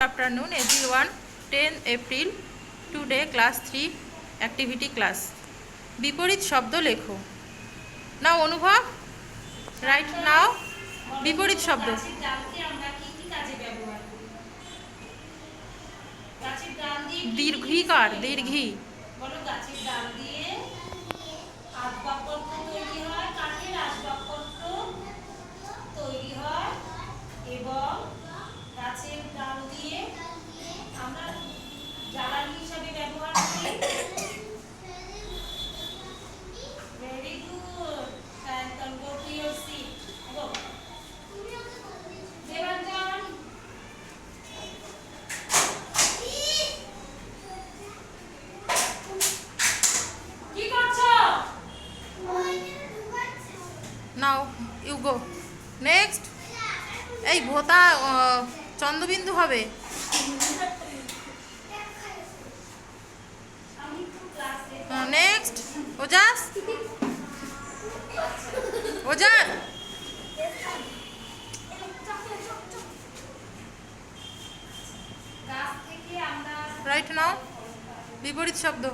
afternoon everyone. 10 April. Today class 3 activity class. বিপরীত শব্দ লেখো। নাও অনুভব, রাইট নাও বিপরীত শব্দ। দীর্ঘিকার, দীর্ঘি। বলো গাছের ডাল দিয়ে আসবাবপত্র তৈরি হয়, কাঠের আসবাবপত্র তৈরি হয় এবং গাছের ডাল দিয়ে আমরা জ্বালানি হিসাবে ব্যবহার করি। ভেরি গুড, কায়ন্তন go to your seat. Go Debanjan, কি করছো? Now you go next. এই ভোতা চন্দ্রবিন্দু হবে। নেক্সট ওজাস, ওজান। গাছ থেকে আমরা রাইট নাও বিপরীত শব্দ।